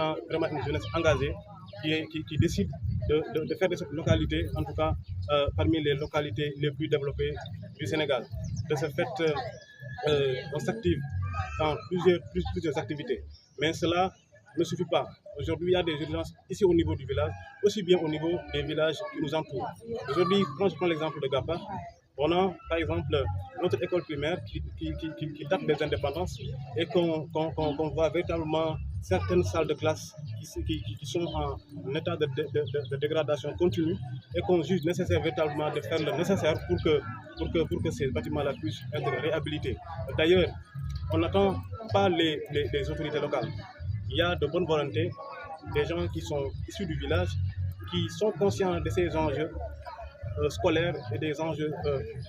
a vraiment une jeunesse engagée qui décide de faire de cette localité, en tout cas parmi les localités les plus développées du Sénégal. De ce fait, on s'active dans plusieurs activités. Mais cela ne suffit pas. Aujourd'hui, il y a des urgences ici au niveau du village, aussi bien au niveau des villages qui nous entourent. Aujourd'hui, quand je prends l'exemple de Gapa, on a par exemple notre école primaire qui date des indépendances et qu'on voit véritablement certaines salles de classe qui sont en état de dégradation continue et qu'on juge nécessaire véritablement de faire le nécessaire pour que ces bâtiments-là puissent être réhabilités. D'ailleurs, on n'attend pas les autorités locales. Il y a de bonnes volontés, des gens qui sont issus du village, qui sont conscients de ces enjeux scolaires et des enjeux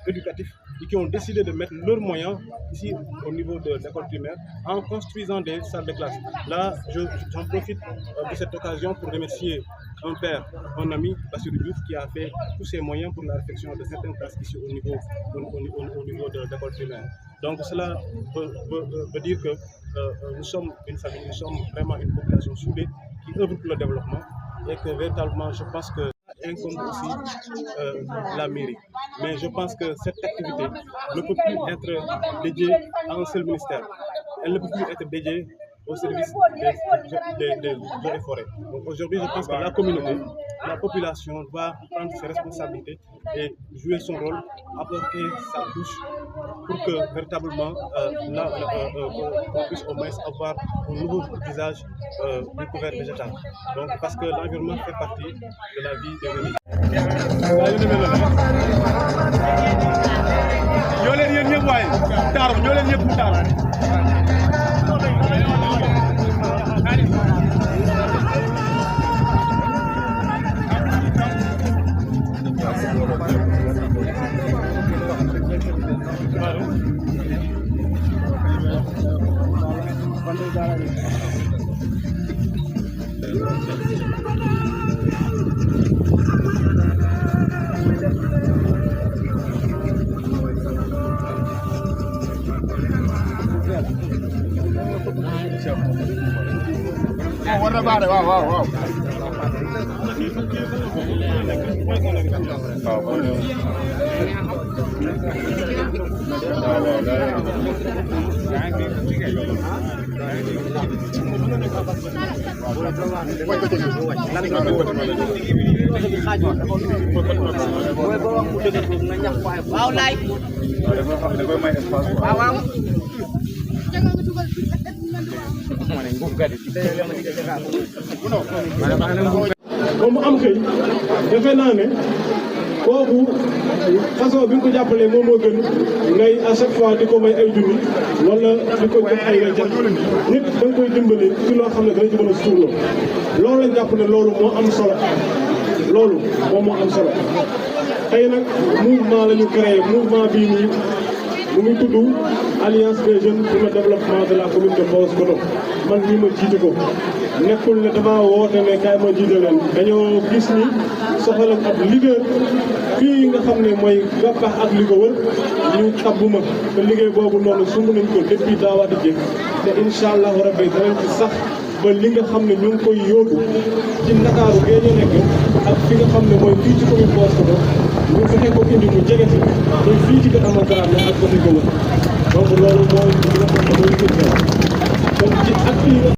éducatifs et qui ont décidé de mettre leurs moyens ici au niveau de l'école primaire en construisant des salles de classe. Là, j'en profite de cette occasion pour remercier un père, un ami, Bassirou Diouf, qui a fait tous ses moyens pour la réfection de certaines classes ici au niveau de l'école primaire. Donc cela veut dire que nous sommes une famille, nous sommes vraiment une population soudée qui œuvre pour le développement et que véritablement je pense que incombe aussi la mairie. Mais je pense que cette activité ne peut plus être dédiée à un seul ministère. Elle ne peut plus être dédiée au service des eaux et forêts. Donc aujourd'hui, je pense que la communauté, la population doit prendre ses responsabilités et jouer son rôle, apporter sa touche pour que véritablement on puisse au moins avoir un nouveau visage du couvert végétal. Donc parce que l'environnement fait partie de la vie des humains. Wow. Comme am xëy defe naa ne kooku façon bi nga ko jàppalee moom moo gën ngay à chaque fois di ko may ay junni wala di ko jox ay weccet nit da nga koy dimbali ci loo xam ne dana ci mën a suturloo loolu lañ jàpp ne loolu moo am solo loolu moom moo am solo tey nag mouvement la ñu créé mouvement bii nii mu ngi tudd Alliance des jeunes pour le développement de la commune de Paoskoto man mii ma jiite ko nekkul ne dama woote ne kaay ma jiite leen dañoo gis ni soxla ab leader fii nga xam ne mooy Gapaax ak li ko wër ñu tabbuma te liggéey boobu noonu sumb nañ ko depuis daawaati jéeg te incha allahu rabbi danañ ci sax ba li nga xam ne ñu ngi koy yóotu ci Ndakaaru gee ñu nekk ak fi nga xam ne mooy fii ci commune Paoskoto ñu fexe ko indi mu jege si muy fii ci kër Amadou Dramé ak côté Gowal donc loolu mooy li nga xam ne mooy donc ci acte yi